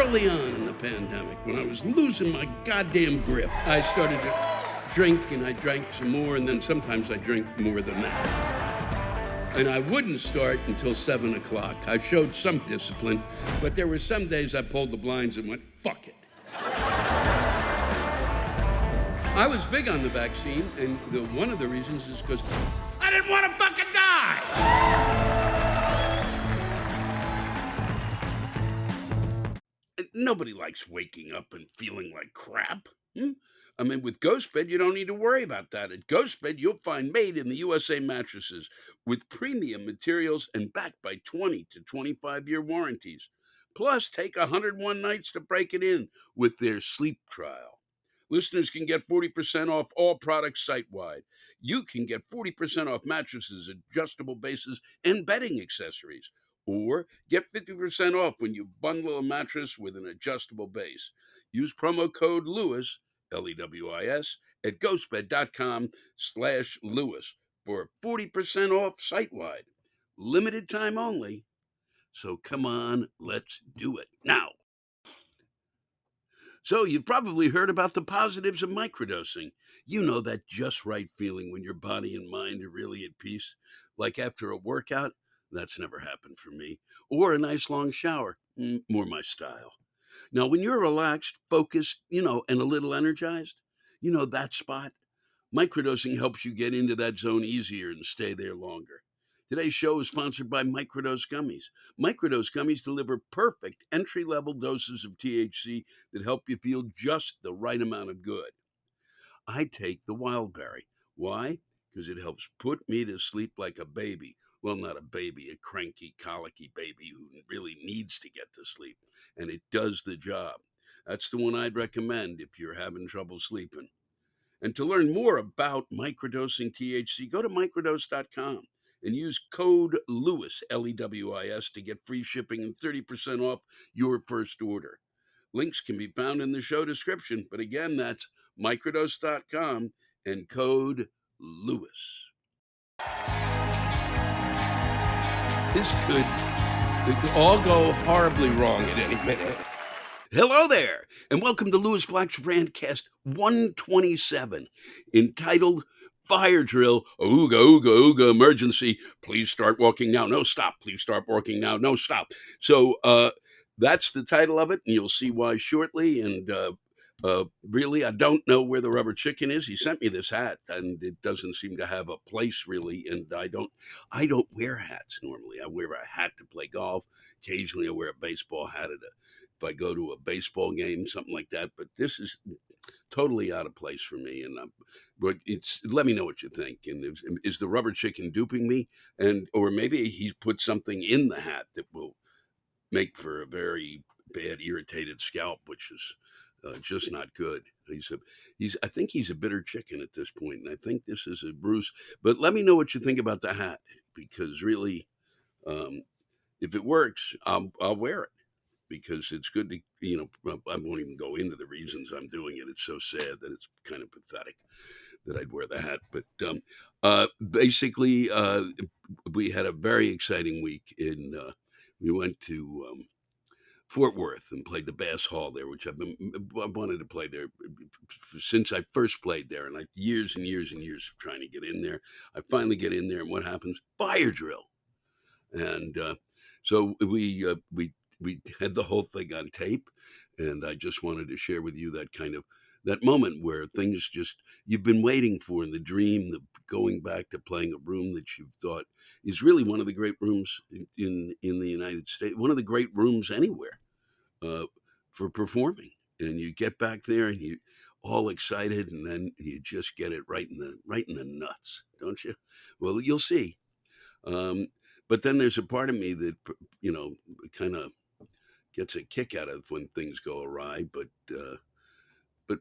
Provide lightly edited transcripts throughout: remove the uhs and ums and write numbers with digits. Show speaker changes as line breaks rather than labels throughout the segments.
early on in the pandemic, when I was losing my goddamn grip, I started to drink, and I drank some more, and then sometimes I drink more than that. And I wouldn't start until 7 o'clock. I showed some discipline, but there were some days I pulled the blinds and went, fuck it. I was big on the vaccine, and one of the reasons is because I didn't want to fucking die! Nobody likes waking up and feeling like crap. I mean, with Ghostbed, you don't need to worry about that. At Ghostbed, you'll find made in the USA mattresses with premium materials and backed by 20 to 25-year warranties. Plus, take 101 nights to break it in with their sleep trial. Listeners can get 40% off all products site-wide. You can get 40% off mattresses, adjustable bases, and bedding accessories. Or get 50% off when you bundle a mattress with an adjustable base. Use promo code LEWIS, L-E-W-I-S, at ghostbed.com/Lewis for 40% off site-wide. Limited time only. So come on, let's do it now. So you've probably heard about the positives of microdosing. You know, that just right feeling when your body and mind are really at peace. Like after a workout, that's never happened for me. Or a nice long shower, more my style. Now, when you're relaxed, focused, and a little energized, that spot, microdosing helps you get into that zone easier and stay there longer. Today's show is sponsored by Microdose Gummies. Microdose Gummies deliver perfect entry-level doses of THC that help you feel just the right amount of good. I take the Wildberry. Why? Because it helps put me to sleep like a baby. Well, not a baby, a cranky, colicky baby who really needs to get to sleep. And it does the job. That's the one I'd recommend if you're having trouble sleeping. And to learn more about microdosing THC, go to microdose.com and use code LEWIS, L-E-W-I-S, to get free shipping and 30% off your first order. Links can be found in the show description, but again, that's microdose.com and code LEWIS. This could all go horribly wrong at any minute. Hello there, and welcome to Lewis Black's Rantcast 127, entitled Fire Drill, Awooga, Awooga, Awooga, Emergency, Please Start Walking Now. No, stop. Please start walking now. No, stop. So that's the title of it, and you'll see why shortly. And really, I don't know where the rubber chicken is. He sent me this hat, and it doesn't seem to have a place really. And I don't wear hats normally. I wear a hat to play golf. Occasionally, I wear a baseball hat if I go to a baseball game, something like that. But this is totally out of place for me. And but let me know what you think. And is the rubber chicken duping me? Or maybe he's put something in the hat that will make for a very bad, irritated scalp, which is just not good. I think he's a bitter chicken at this point, and I think this is a Bruce. But let me know what you think about the hat, because really, if it works, I'll wear it, because it's good to, I won't even go into the reasons I'm doing it. It's so sad that it's kind of pathetic that I'd wear the hat. But basically, we had a very exciting week. We went to Fort Worth and played the Bass Hall there, which I wanted to play there since I first played there, and years and years and years of trying to get in there. I finally get in there, and what happens? Fire drill, and so we had the whole thing on tape, and I just wanted to share with you that moment where things you've been waiting for, in the dream, going back to playing a room that you've thought is really one of the great rooms in the United States, one of the great rooms anywhere for performing. And you get back there and you all excited, and then you just get it right in the nuts, don't you? Well, you'll see. But then there's a part of me that, kind of gets a kick out of when things go awry, but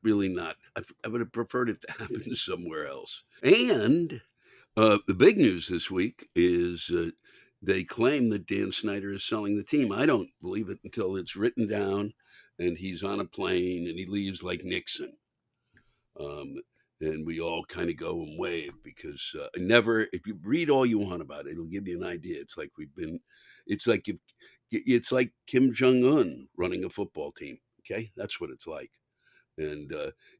really not. I would have preferred it to happen somewhere else. And the big news this week is they claim that Dan Snyder is selling the team. I don't believe it until it's written down and he's on a plane and he leaves like Nixon. And and we all kind of go and wave because if you read all you want about it, it'll give you an idea. It's like it's like Kim Jong-un running a football team. Okay, that's what it's like. And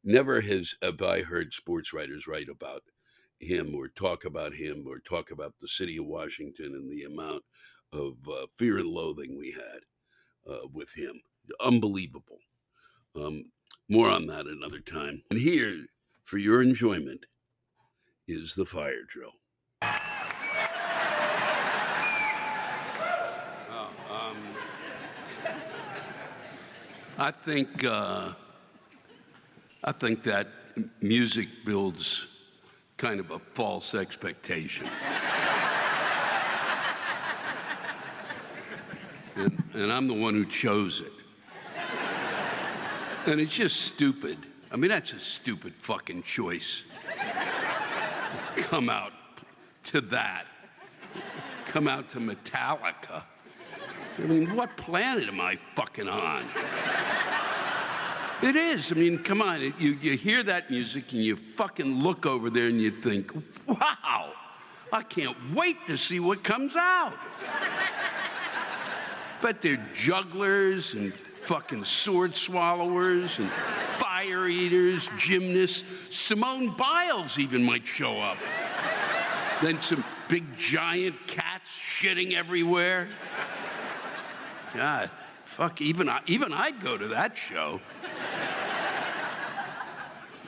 never have I heard sports writers write about him or talk about the city of Washington and the amount of fear and loathing we had with him. Unbelievable. More on that another time. And here, for your enjoyment, is the fire drill. I think that music builds kind of a false expectation. And I'm the one who chose it. And it's just stupid. I mean, that's a stupid fucking choice. Come out to that. Come out to Metallica. I mean, what planet am I fucking on? It is. I mean, come on. You hear that music and you fucking look over there and you think, wow, I can't wait to see what comes out. But they're jugglers and fucking sword swallowers and fire eaters, gymnasts. Simone Biles even might show up. Then some big giant cats shitting everywhere. God, fuck, even I'd go to that show.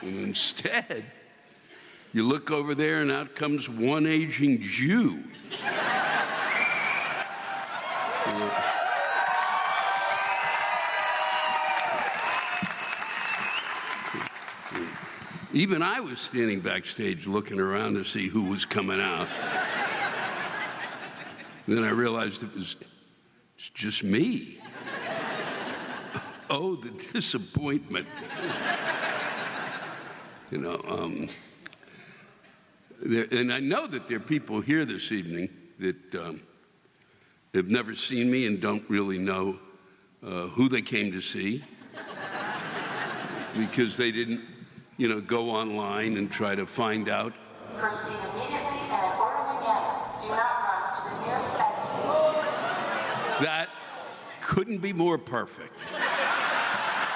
And instead, you look over there and out comes one aging Jew. Even I was standing backstage looking around to see who was coming out. Then I realized it's just me. Oh, the disappointment. And I know that there are people here this evening that have never seen me and don't really know who they came to see because they didn't, go online and try to find out.
Proceed immediately and in orderly manner. Do not run to the nearest exit.
That couldn't be more perfect.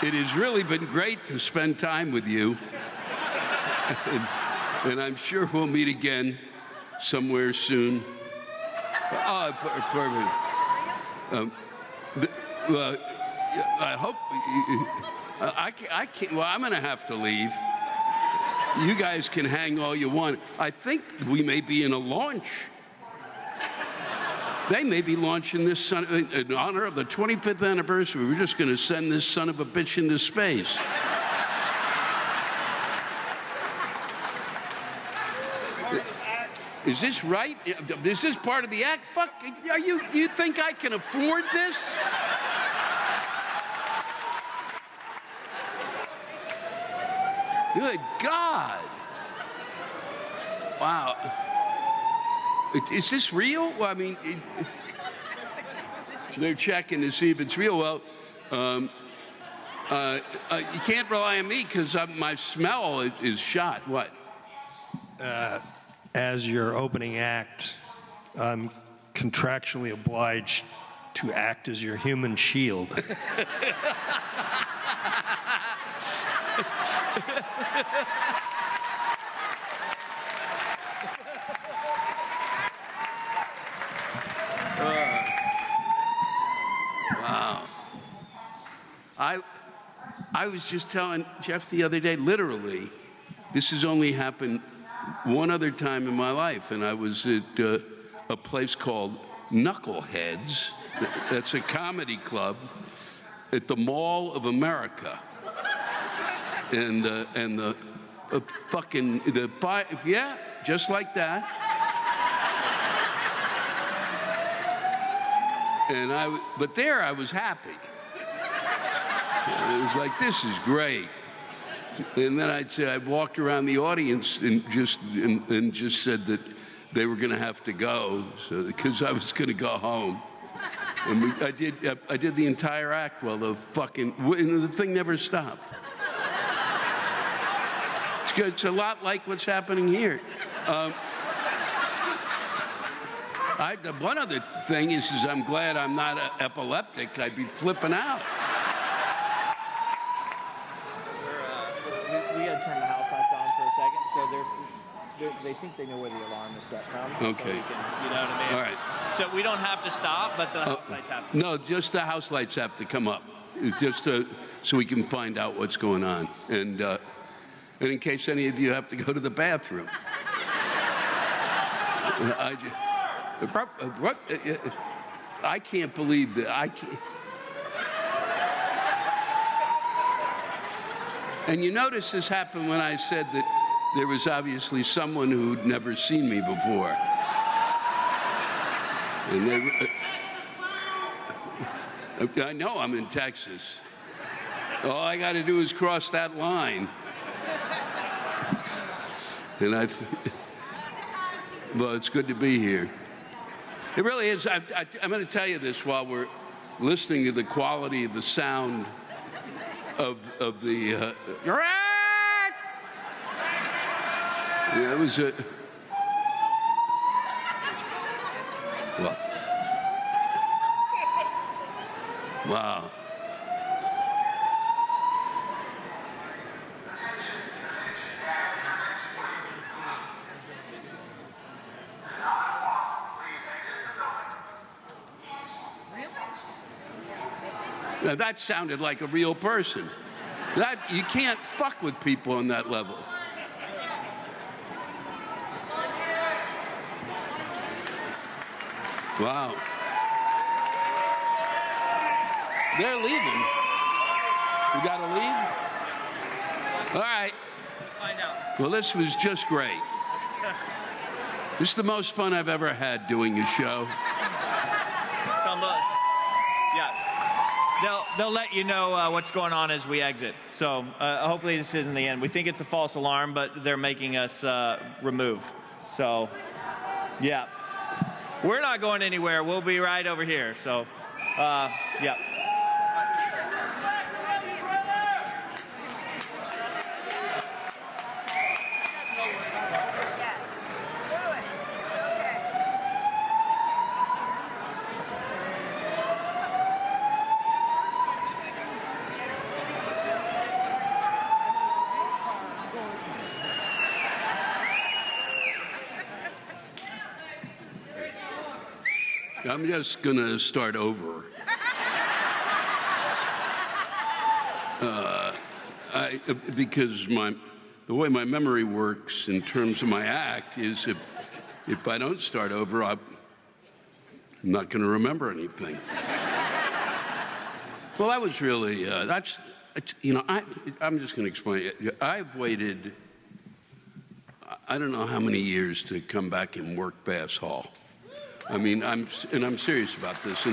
It has really been great to spend time with you. And I'm sure we'll meet again somewhere soon. Oh, perfect. I hope I can't. Well, I'm going to have to leave. You guys can hang all you want. I think we may be in a launch. They may be launching this in honor of the 25th anniversary. We're just going to send this son of a bitch into space. Is this right? Is this part of the act? Fuck, you think I can afford this? Good God. Wow. Is this real? Well, I mean, they're checking to see if it's real. Well, you can't rely on me because my smell is shot. What?
As your opening act, I'm contractually obliged to act as your human shield.
Wow. I was just telling Jeff the other day, literally, this has only happened one other time in my life, and I was at a place called Knuckleheads. That's a comedy club at the Mall of America. And yeah, just like that. But there I was happy. It was like, this is great. And then I walked around the audience and just said that they were going to have to go, because I was going to go home. And I did the entire act while the thing never stopped. It's good. It's a lot like what's happening here. The one other thing is I'm glad I'm not epileptic. I'd be flipping out.
We got to turn the house lights on for a second. So they think they know where the alarm is set from.
Okay.
So we can, you know what I mean?
All right.
So we don't have to stop, but the house lights have to.
No, just the house lights have to come up, just so we can find out what's going on, and in case any of you have to go to the bathroom. I can't believe that. I can't. And you notice this happened when I said that there was obviously someone who'd never seen me before. And I know I'm in Texas. All I got to do is cross that line. And well, it's good to be here. It really is. I'm going to tell you this while we're listening to the quality of the sound of the. Yeah, it was a. Well. Wow. Now that sounded like a real person. That you can't fuck with people on that level. Wow. They're leaving. We gotta leave? All right.
Find out.
Well, this was just great. This is the most fun I've ever had doing a show.
Yeah. They'll let you know what's going on as we exit. So hopefully this isn't the end. We think it's a false alarm, but they're making us remove. So, yeah. We're not going anywhere. We'll be right over here. So, yeah.
I'm just gonna start over. Because the way my memory works in terms of my act is if I don't start over, I'm not gonna remember anything. Well, that was really that's I'm just gonna explain it. I've waited I don't know how many years to come back and work Bass Hall. I mean, I'm serious about this,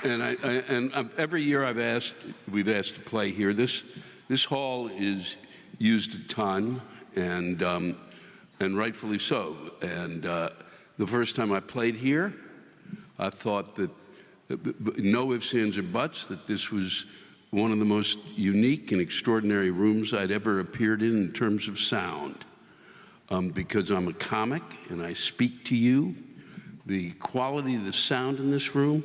and every year we've asked to play here. This hall is used a ton, and rightfully so. And the first time I played here, I thought that no ifs, ands, or buts that this was one of the most unique and extraordinary rooms I'd ever appeared in terms of sound. Because I'm a comic and I speak to you, the quality of the sound in this room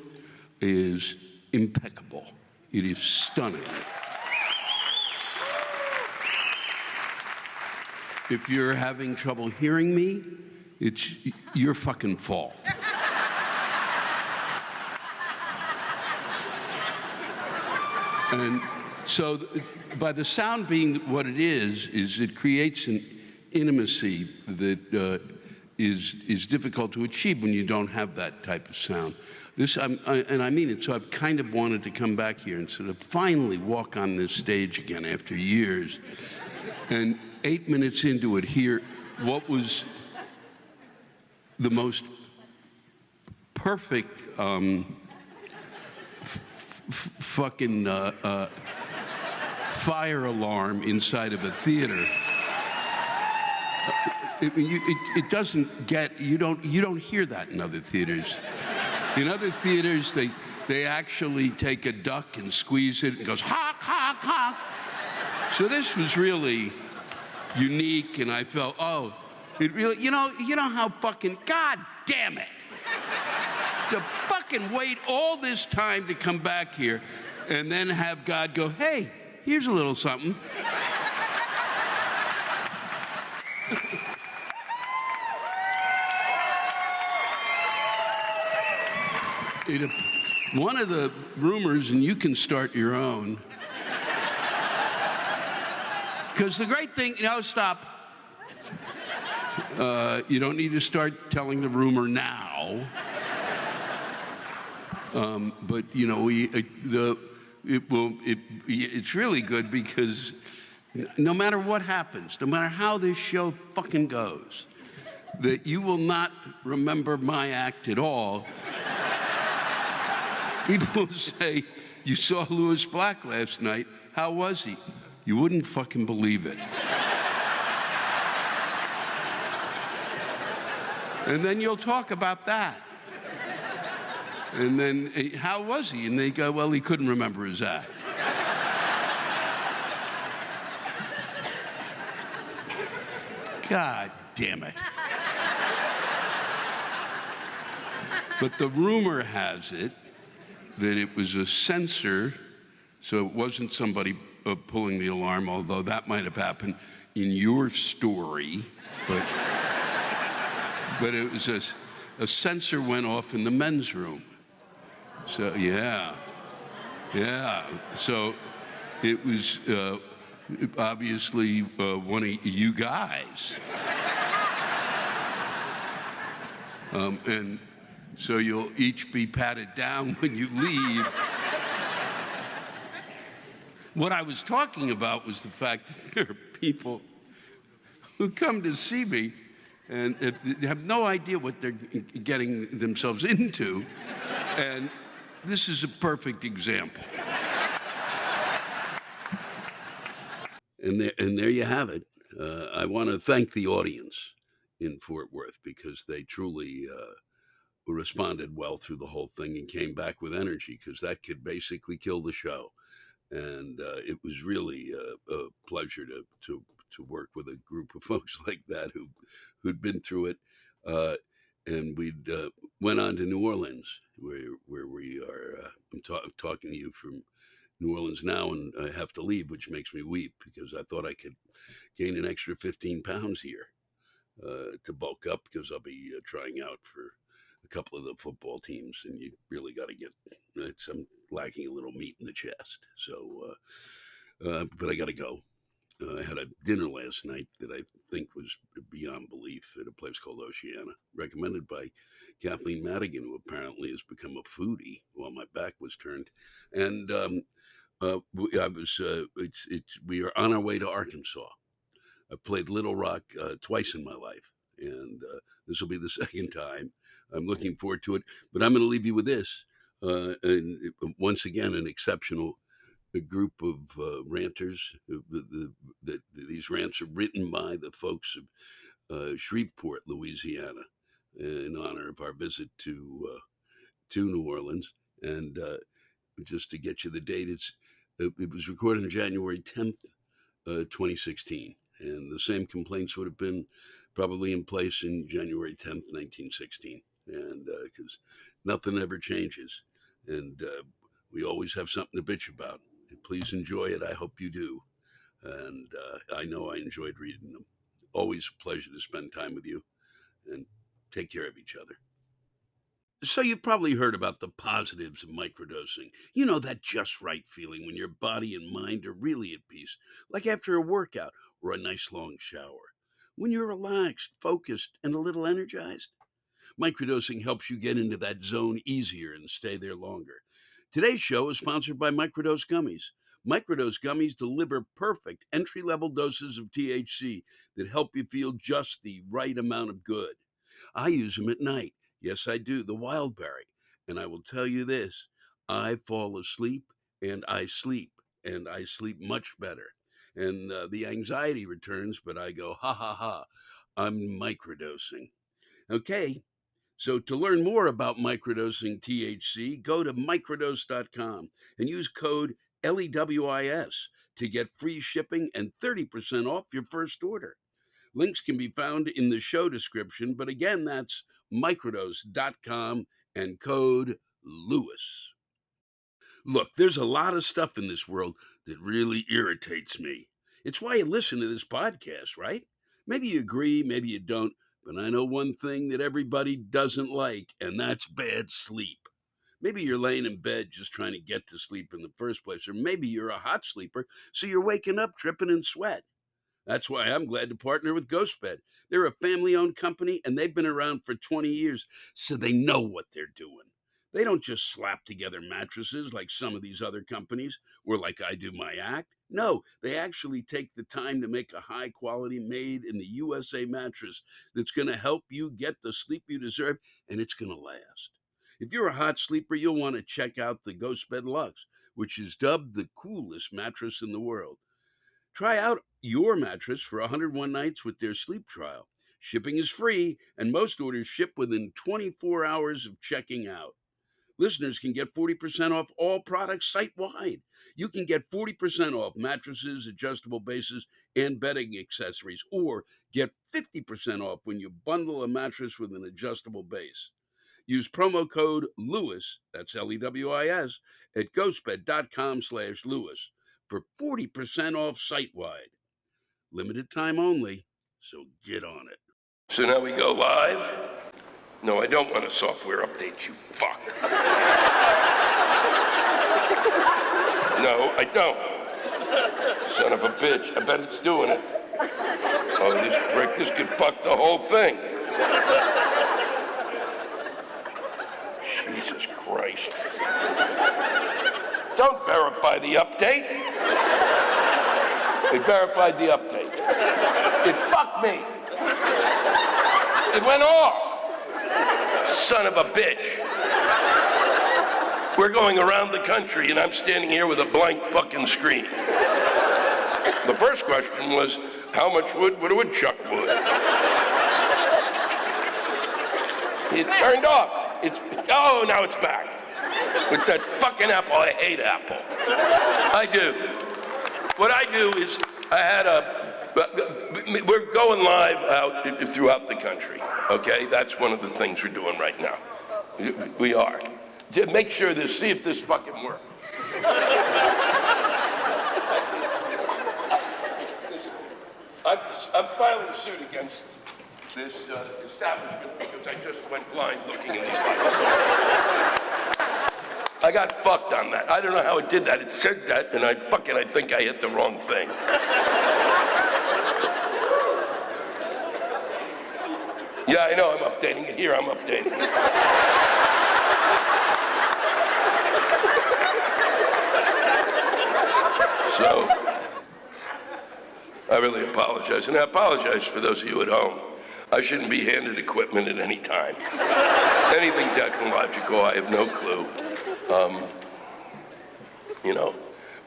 is impeccable. It is stunning. If you're having trouble hearing me, it's your fucking fault. And so by the sound being what it is it creates an intimacy that is difficult to achieve when you don't have that type of sound. And I mean it, so I've kind of wanted to come back here and sort of finally walk on this stage again after years. And 8 minutes into it, hear what was the most perfect fucking fire alarm inside of a theater. It doesn't get, you don't hear that in other theaters. In other theaters, They actually take a duck and squeeze it and goes, honk, honk, honk. So this was really unique, and I felt, oh, it really, you know how fucking, God damn it. To fucking wait all this time to come back here and then have God go, hey, here's a little something. One of the rumors, and you can start your own, because the great thing, stop. You don't need to start telling the rumor now. But it's really good because no matter what happens, no matter how this show fucking goes, that you will not remember my act at all. People say, you saw Louis Black last night. How was he? You wouldn't fucking believe it. And then you'll talk about that. And then, how was he? And they go, well, he couldn't remember his act. God damn it. But the rumor has it that it was a censor, so it wasn't somebody pulling the alarm, although that might have happened in your story. But it was a censor went off in the men's room. So, yeah. So it was obviously one of you guys. And so you'll each be patted down when you leave. What I was talking about was the fact that there are people who come to see me and have no idea what they're getting themselves into. And this is a perfect example. And there you have it. I want to thank the audience in Fort Worth because they truly responded well through the whole thing and came back with energy, because that could basically kill the show. And it was really a pleasure to work with a group of folks like that who'd been through it. And we'd went on to New Orleans, where we are. I'm talking to you from New Orleans now, and I have to leave, which makes me weep, because I thought I could gain an extra 15 pounds here to bulk up, because I'll be trying out for a couple of the football teams, and you really got to get. I'm lacking a little meat in the chest, so. But I got to go. I had a dinner last night that I think was beyond belief at a place called Oceana, recommended by Kathleen Madigan, who apparently has become a foodie while my back was turned. And we are on our way to Arkansas. I've played Little Rock twice in my life, and this will be the second time. I'm looking forward to it. But I'm going to leave you with this. And once again, an exceptional group of ranters. These rants are written by the folks of Shreveport, Louisiana, in honor of our visit to New Orleans. And just to get you the date, it was recorded on January 10th, 2016. And the same complaints would have been probably in place in January 10th, 1916. And because nothing ever changes. And we always have something to bitch about. Please enjoy it. I hope you do. And I know I enjoyed reading them. Always a pleasure to spend time with you. And take care of each other. So you've probably heard about the positives of microdosing. You know, that just right feeling when your body and mind are really at peace, like after a workout or a nice long shower. When you're relaxed, focused, and a little energized. Microdosing helps you get into that zone easier and stay there longer. Today's show is sponsored by Microdose Gummies. Microdose Gummies deliver perfect entry-level doses of THC that help you feel just the right amount of good. I use them at night. Yes, I do, the Wildberry. And I will tell you this, I fall asleep and I sleep much better. And the anxiety returns, but I go, ha, ha, ha, I'm microdosing. Okay, So to learn more about microdosing THC, go to microdose.com and use code LEWIS to get free shipping and 30% off your first order. Links can be found in the show description, but again, that's microdose.com and code Lewis. Look, there's a lot of stuff in this world that really irritates me. It's why you listen to this podcast, right? Maybe you agree, maybe you don't, but I know one thing that everybody doesn't like, and that's bad sleep. Maybe you're laying in bed just trying to get to sleep in the first place, or maybe you're a hot sleeper, so you're waking up dripping in sweat. That's why I'm glad to partner with GhostBed. They're a family-owned company, and they've been around for 20 years, so they know what they're doing. They don't just slap together mattresses like some of these other companies, or like I do my act. No, they actually take the time to make a high-quality, made-in-the-USA mattress that's going to help you get the sleep you deserve, and it's going to last. If you're a hot sleeper, you'll want to check out the GhostBed Luxe, which is dubbed the coolest mattress in the world. Try out your mattress for 101 nights with their sleep trial. Shipping is free, and most orders ship within 24 hours of checking out. Listeners can get 40% off all products site-wide. You can get 40% off mattresses, adjustable bases, and bedding accessories, or get 50% off when you bundle a mattress with an adjustable base. Use promo code LEWIS, that's LEWIS, at ghostbed.com/Lewis for 40% off site-wide. Limited time only, so get on it. So now we go live? No, I don't want a software update, you fuck. No, I don't. Son of a bitch, I bet it's doing it. Oh, this prick, this could fuck the whole thing. Jesus Christ. Don't verify the update. It verified the update. It fucked me. It went off. Son of a bitch. We're going around the country and I'm standing here with a blank fucking screen. The first question was, how much wood would a woodchuck wood? It turned off. Oh, now it's back. With that fucking Apple, I hate Apple. I do. What I do is, we're going live out throughout the country, okay? That's one of the things we're doing right now. We are. Make sure this, see if this fucking works. I'm filing suit against this establishment because I just went blind looking in these lights. I got fucked on that. I don't know how it did that. It said that, and I think I hit the wrong thing. Yeah, I know, I'm updating it. Here, I'm updating it. So, I really apologize. And I apologize for those of you at home. I shouldn't be handed equipment at any time. Anything technological, I have no clue.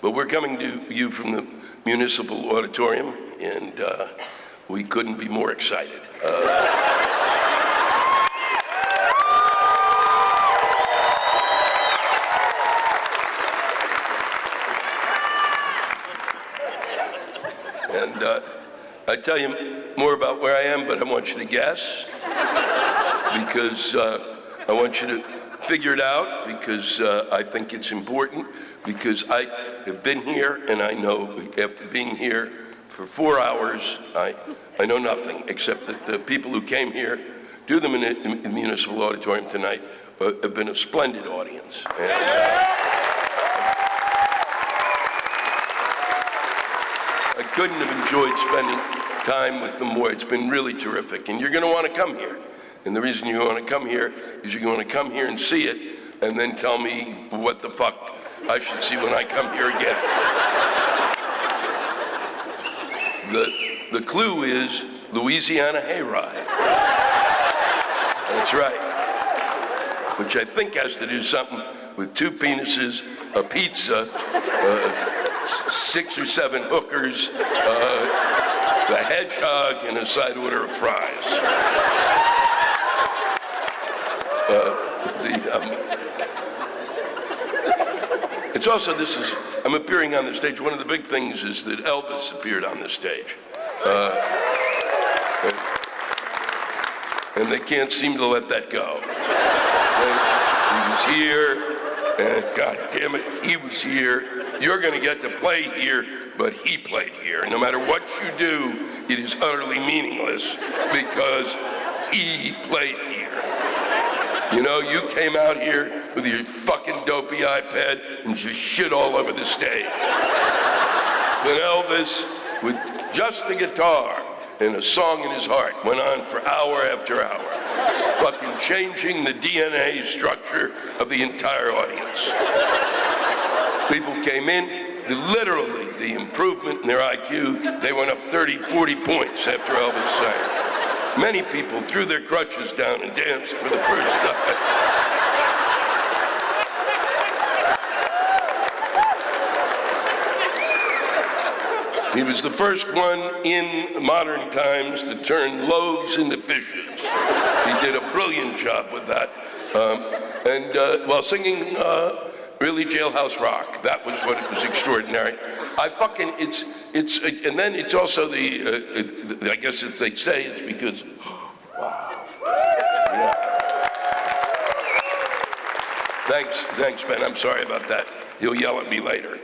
But we're coming to you from the Municipal Auditorium, and we couldn't be more excited. And I tell you more about where I am, but I want you to guess, because I want you to figure it out, because I think it's important, because I have been here, and I know after being here for 4 hours, I know nothing, except that the people who came here, do them in the Municipal Auditorium tonight, have been a splendid audience. And, I couldn't have enjoyed spending time with them more. It's been really terrific, and you're going to want to come here. And the reason you want to come here is you're going to come here and see it, and then tell me what the fuck I should see when I come here again. The clue is Louisiana hayride. That's right. Which I think has to do something with 2 penises, a pizza, 6 or 7 hookers, the hedgehog, and a side order of fries.
It's also, I'm appearing on the stage. One of the big things is that Elvis appeared on the stage. And they can't seem to let that go. He was here, and God damn it, he was here. You're gonna get to play here, but he played here. No matter what you do, it is utterly meaningless because he played here. You know, you came out here with your fucking dopey iPad and just shit all over the stage. But Elvis, with just a guitar and a song in his heart, went on for hour after hour, fucking changing the DNA structure of the entire audience. People came in, literally the improvement in their IQ, they went up 30, 40 points after Elvis sang. Many people threw their crutches down and danced for the first time. He was the first one in modern times to turn loaves into fishes. He did a brilliant job with that. While singing really Jailhouse Rock, that was what it was extraordinary. And then it's also I guess if they say it's because, wow. Yeah. Thanks, Ben, I'm sorry about that. He'll yell at me later.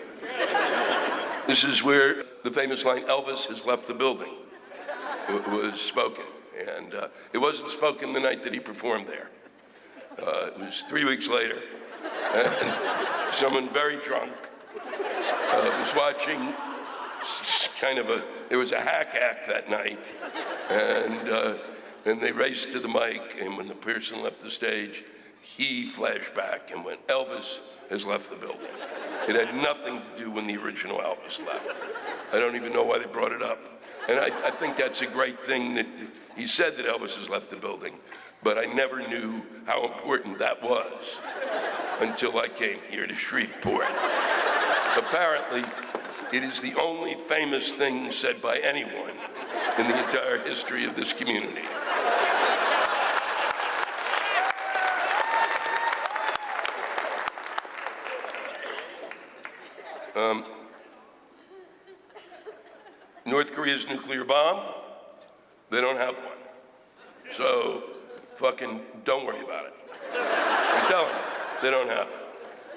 This is where the famous line, "Elvis has left the building," was spoken. And it wasn't spoken the night that he performed there. It was 3 weeks later. And someone very drunk was watching there was a hack act that night. And they raced to the mic, and when the person left the stage, he flashed back and went, "Elvis has left the building." It had nothing to do when the original Elvis left. I don't even know why they brought it up. And I think that's a great thing that he said that Elvis has left the building, but I never knew how important that was until I came here to Shreveport. Apparently, it is the only famous thing said by anyone in the entire history of this community. North Korea's nuclear bomb, they don't have one. So fucking don't worry about it. I'm telling you, they don't have it.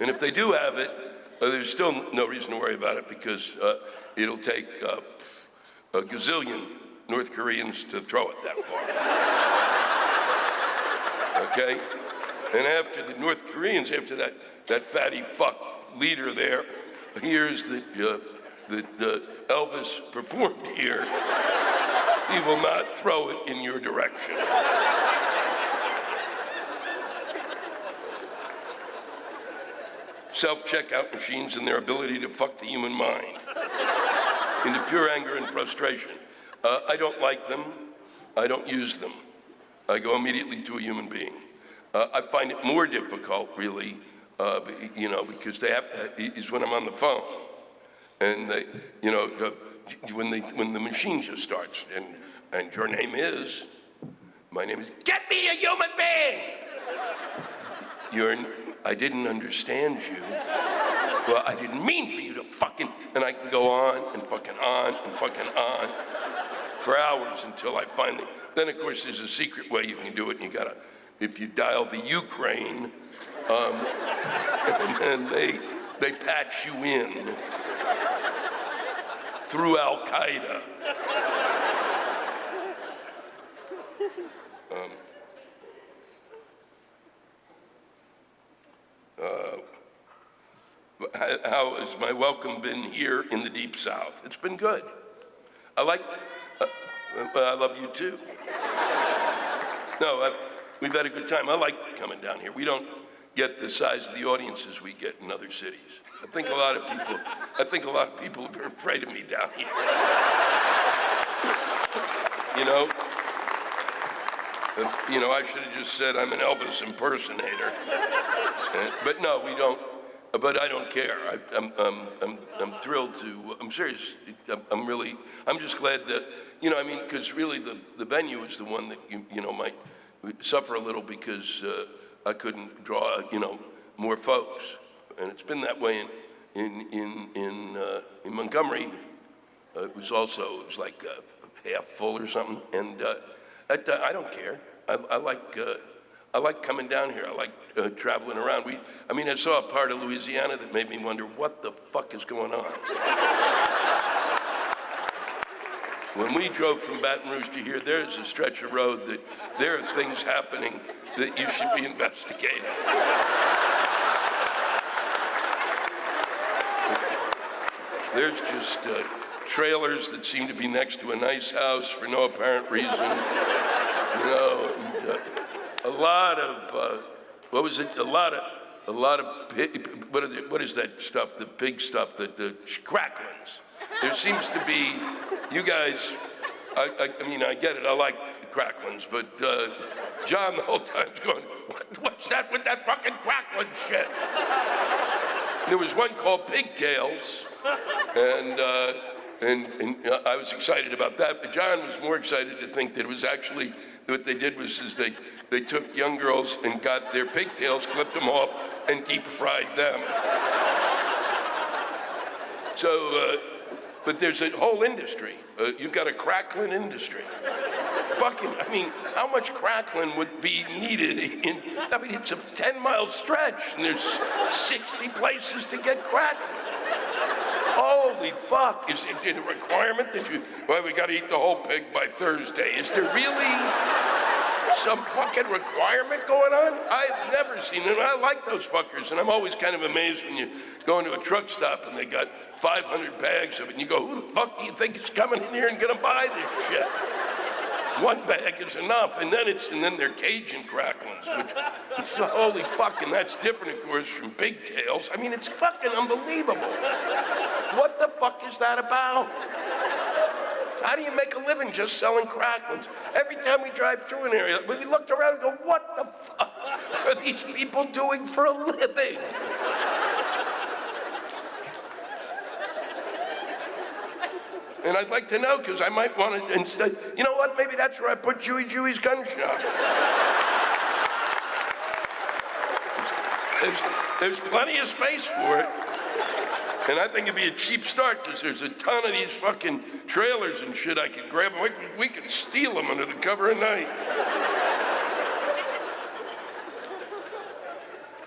And if they do have it, there's still no reason to worry about it because it'll take a gazillion North Koreans to throw it that far. Okay? And after the North Koreans, after that fatty fuck leader there hears that Elvis performed here, he will not throw it in your direction. Self-checkout machines and their ability to fuck the human mind into pure anger and frustration. I don't like them. I don't use them. I go immediately to a human being. I find it more difficult, really, because is when I'm on the phone, and when the machine just starts, and your name is, my name is, get me a human being. I didn't understand you. Well, I didn't mean for you to fucking, and I can go on and fucking on and fucking on for hours until I finally, then of course there's a secret way you can do it, and if you dial the Ukraine, and they patch you in through Al-Qaeda. How has my welcome been here in the Deep South? It's been good. I love you too. No, we've had a good time. I like coming down here. We don't get the size of the audiences we get in other cities. I think a lot of people are afraid of me down here. I should have just said I'm an Elvis impersonator. But no, we don't. But I don't care. I'm thrilled to. I'm serious. I'm just glad that because really the venue is the one that you might suffer a little because I couldn't draw, more folks. And it's been that way in Montgomery. It was like half full or something. And I don't care. I like coming down here. I like traveling around. I saw a part of Louisiana that made me wonder what the fuck is going on. When we drove from Baton Rouge to here, there's a stretch of road that there are things happening that you should be investigating. There's just trailers that seem to be next to a nice house for no apparent reason. A lot of, what is that stuff, the pig stuff, the cracklings. There seems to be, you guys, I get it, I like cracklings, but John the whole time's going, what's that with that fucking crackling shit? There was one called Pigtails, and I was excited about that, but John was more excited to think that it was actually, what they did was they took young girls and got their pigtails, clipped them off, and deep fried them. So, but there's a whole industry. You've got a crackling industry. How much crackling would be needed it's a 10-mile stretch, and there's 60 places to get crackling. Holy fuck, is it a requirement that we gotta eat the whole pig by Thursday? Is there really some fucking requirement going on? I've never seen it. I like those fuckers, and I'm always kind of amazed when you go into a truck stop and they got 500 bags of it, and you go, who the fuck do you think is coming in here and gonna buy this shit? One bag is enough, and then they're Cajun cracklings, which holy fuck, and that's different, of course, from pigtails. It's fucking unbelievable. What the fuck is that about? How do you make a living just selling cracklings? Every time we drive through an area, we look around and go, what the fuck are these people doing for a living? And I'd like to know, because I might want to instead, you know what, maybe that's where I put Jewy's gun shop. There's plenty of space for it. And I think it'd be a cheap start, because there's a ton of these fucking trailers and shit I could grab. We could steal them under the cover of night.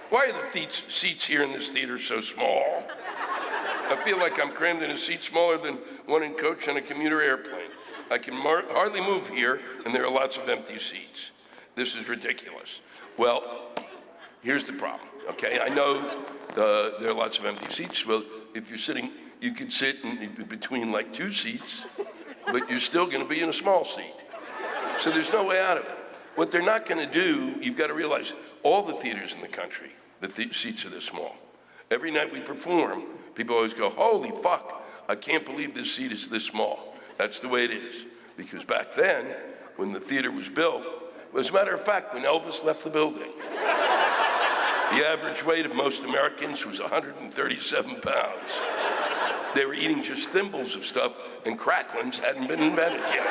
Why are the seats here in this theater so small? I feel like I'm crammed in a seat smaller than one in coach on a commuter airplane. I can hardly move here, and there are lots of empty seats. This is ridiculous. Well, here's the problem, okay? I know there are lots of empty seats. Well, if you're sitting, you could sit in between like two seats, but you're still gonna be in a small seat. So there's no way out of it. What they're not gonna do, you've gotta realize, all the theaters in the country, the seats are this small. Every night we perform, people always go, holy fuck, I can't believe this seat is this small. That's the way it is. Because back then, when the theater was built, as a matter of fact, when Elvis left the building, the average weight of most Americans was 137 pounds. They were eating just thimbles of stuff, and cracklings hadn't been invented yet.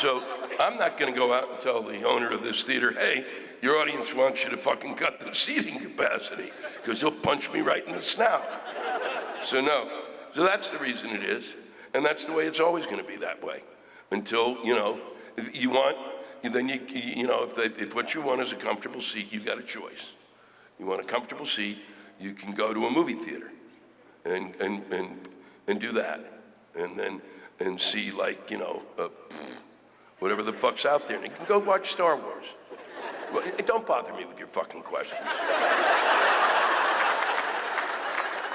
So I'm not going to go out and tell the owner of this theater, hey, your audience wants you to fucking cut the seating capacity, because he'll punch me right in the snout. So no. So that's the reason it is, and that's the way it's always going to be that way. Until, if you want, then if what you want is a comfortable seat, you got a choice. You want a comfortable seat, you can go to a movie theater and do that. And see whatever the fuck's out there. And you can go watch Star Wars. Well, don't bother me with your fucking questions.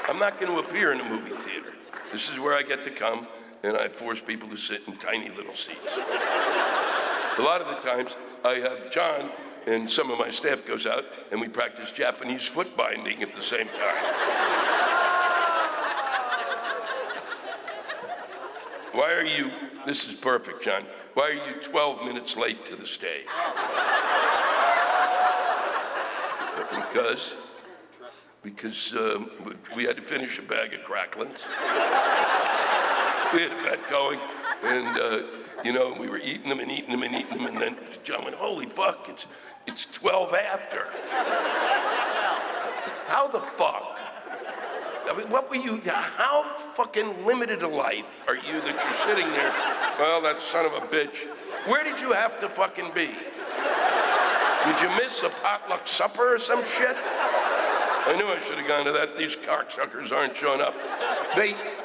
I'm not going to appear in a movie theater. This is where I get to come, and I force people to sit in tiny little seats. A lot of the times, I have John and some of my staff goes out, and we practice Japanese foot binding at the same time. Why are you, this is perfect, John, why are you 12 minutes late to the stage? Because because we had to finish a bag of cracklings. We had a bet going, and we were eating them, and then John went, holy fuck, it's 12 after. How the fuck? I mean, what were you, how fucking limited a life are you that you're sitting there, well, that son of a bitch. Where did you have to fucking be? Did you miss a potluck supper or some shit? I knew I should have gone to that. These cocksuckers aren't showing up.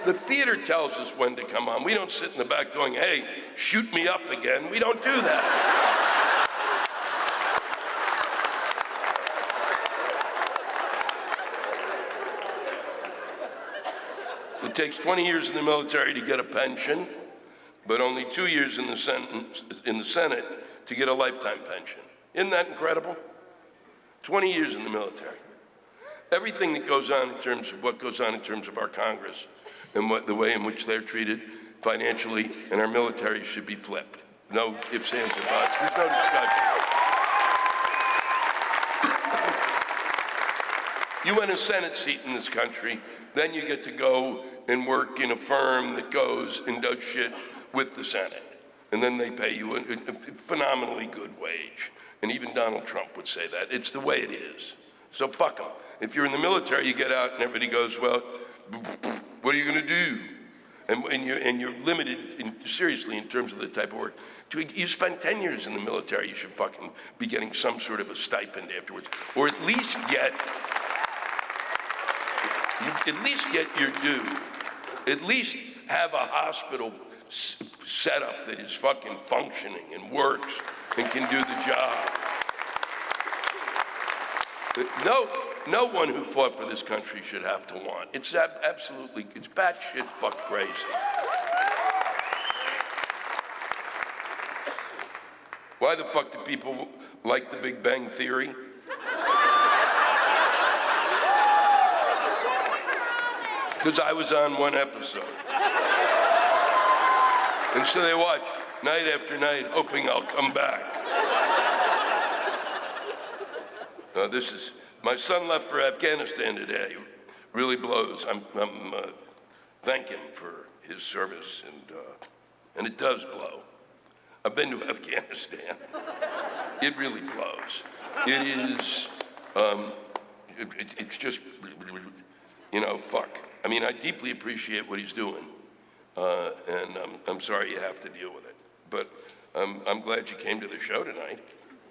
The theater tells us when to come on. We don't sit in the back going, hey, shoot me up again. We don't do that. It takes 20 years in the military to get a pension, but only 2 years in the Senate to get a lifetime pension. Isn't that incredible? 20 years in the military. Everything that goes on in terms of what goes on in terms of our Congress and the way in which they're treated financially and our military should be flipped. No ifs, ands, or buts. There's no discussion. You win a Senate seat in this country, then you get to go and work in a firm that goes and does shit with the Senate. And then they pay you a phenomenally good wage. And even Donald Trump would say that. It's the way it is. So fuck them. If you're in the military, you get out and everybody goes, well, what are you going to do? And you're limited, seriously, in terms of the type of work. You spend 10 years in the military, you should fucking be getting some sort of a stipend afterwards. Or at least get your due. At least have a hospital set up that is fucking functioning and works and can do the job. No one who fought for this country should have to want. It's absolutely, it's batshit fuck crazy. Why the fuck do people like the Big Bang Theory? Because I was on one episode. And so they watch night after night, hoping I'll come back. My son left for Afghanistan today. Really blows. I'm thank him for his service, and it does blow. I've been to Afghanistan. It really blows. It is, it's just, fuck. I mean, I deeply appreciate what he's doing, and I'm sorry you have to deal with it. But I'm glad you came to the show tonight.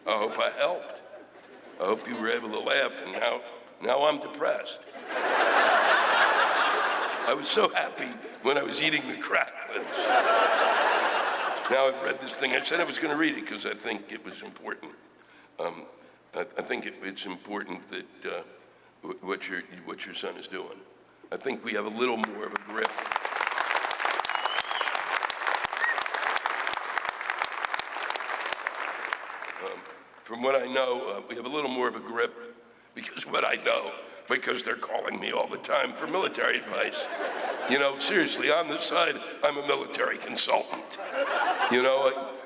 I hope I helped. I hope you were able to laugh, and now I'm depressed. I was so happy when I was eating the cracklings. Now I've read this thing. I said I was going to read it because I think it was important. I think it's important that what your son is doing. I think we have a little more of a grip. From what I know, we have a little more of a grip because they're calling me all the time for military advice. Seriously, on this side, I'm a military consultant.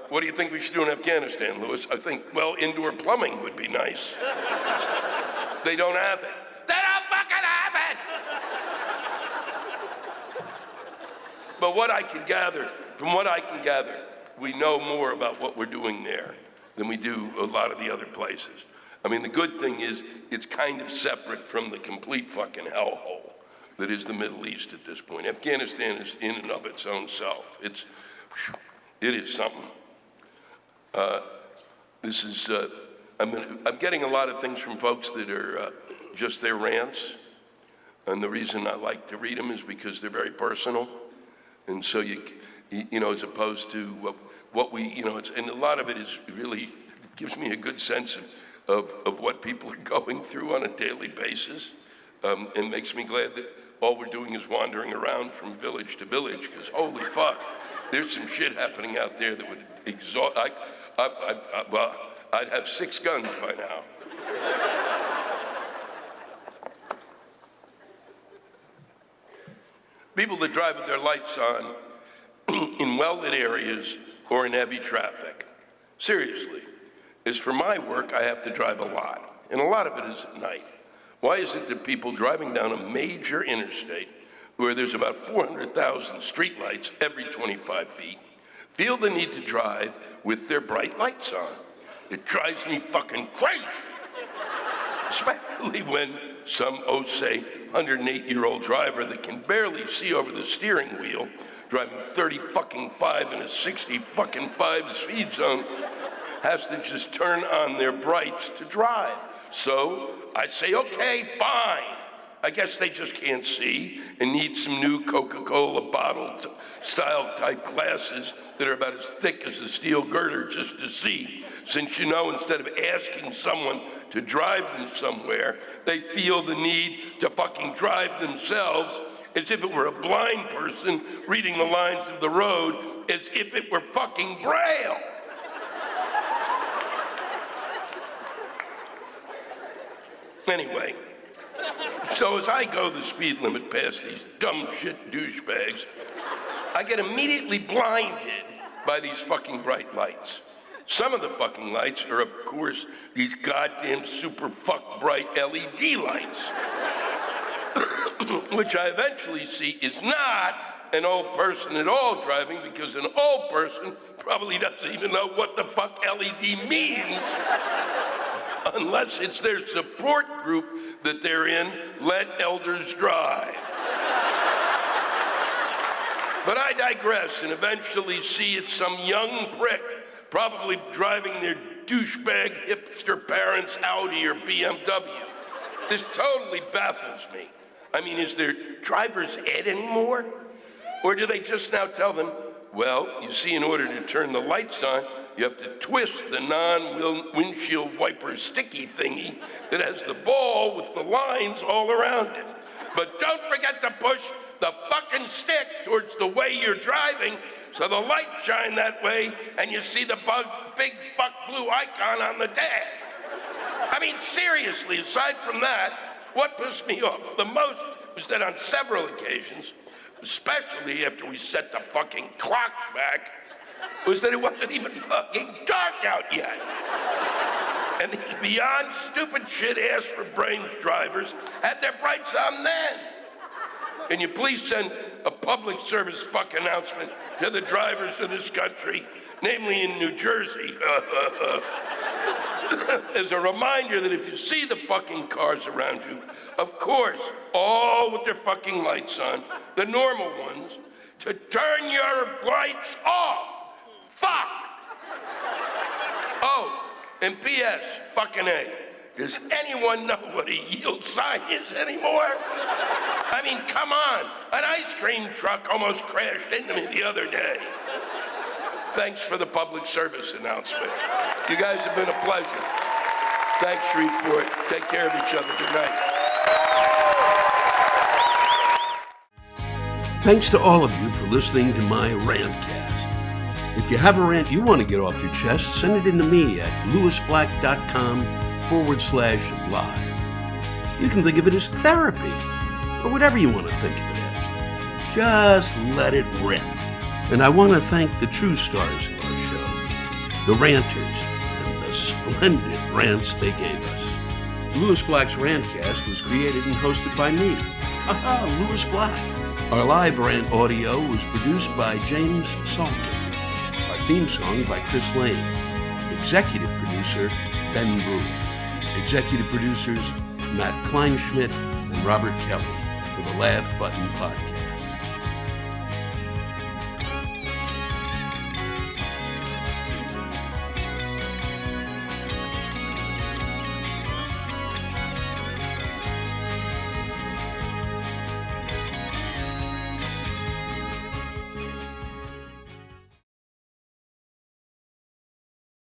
What do you think we should do in Afghanistan, Louis? I think, well, indoor plumbing would be nice. They don't have it. They don't fucking have it! But from what I can gather, we know more about what we're doing there than we do a lot of the other places. I mean, the good thing is it's kind of separate from the complete fucking hellhole that is the Middle East at this point. Afghanistan is in and of its own self. It is something. I'm getting a lot of things from folks that are just their rants, and the reason I like to read them is because they're very personal, and so as opposed to what we, and a lot of it is really gives me a good sense of what people are going through on a daily basis, and makes me glad that all we're doing is wandering around from village to village, because holy fuck, there's some shit happening out there that would exhaust, I'd have 6 guns by now. People that drive with their lights on in well-lit areas or in heavy traffic. Seriously, as for my work, I have to drive a lot, and a lot of it is at night. Why is it that people driving down a major interstate where there's about 400,000 streetlights every 25 feet feel the need to drive with their bright lights on? It drives me fucking crazy. Especially when some, say, 108-year-old driver that can barely see over the steering wheel, driving 35 in a 65 speed zone, has to just turn on their brights to drive. So I say, okay, fine. I guess they just can't see and need some new Coca-Cola bottle style type glasses that are about as thick as a steel girder just to see. Since, instead of asking someone to drive them somewhere, they feel the need to fucking drive themselves as if it were a blind person reading the lines of the road as if it were fucking Braille. Anyway, so as I go the speed limit past these dumb shit douchebags, I get immediately blinded by these fucking bright lights. Some of the fucking lights are, of course, these goddamn super fuck bright LED lights, which I eventually see is not an old person at all driving, because an old person probably doesn't even know what the fuck LED means. Unless it's their support group that they're in, Let Elders Drive. But I digress and eventually see it's some young prick, probably driving their douchebag hipster parents' Audi or BMW. This totally baffles me. I mean, is there driver's ed anymore? Or do they just now tell them, well, you see, in order to turn the lights on, you have to twist the non-windshield wiper sticky thingy that has the ball with the lines all around it. But don't forget to push the fucking stick towards the way you're driving so the lights shine that way and you see the big fuck blue icon on the dash. I mean, seriously, aside from that, what pissed me off the most was that on several occasions, especially after we set the fucking clocks back, was that it wasn't even fucking dark out yet. And these beyond stupid shit ass for brains drivers had their brights on then. Can you please send a public service fuck announcement to the drivers of this country, namely in New Jersey, as a reminder that if you see the fucking cars around you, of course, all with their fucking lights on, the normal ones, to turn your lights off. Fuck! Oh, and P.S., fucking A, does anyone know what a yield sign is anymore? I mean, come on. An ice cream truck almost crashed into me the other day. Thanks for the public service announcement. You guys have been a pleasure. Thanks, Shreveport. Take care of each other. Good night.
Thanks to all of you for listening to my Rantcast. If you have a rant you want to get off your chest, send it in to me at lewisblack.com/live. You can think of it as therapy, or whatever you want to think of it as. Just let it rip. And I want to thank the true stars of our show, the ranters, and the splendid rants they gave us. Lewis Black's Rantcast was created and hosted by me, Lewis Black. Our live rant audio was produced by James Salter. Our theme song by Chris Lane. Executive producer, Ben Brewer. Executive producers, Matt Kleinschmidt and Robert Kelly for the Laugh Button Podcast.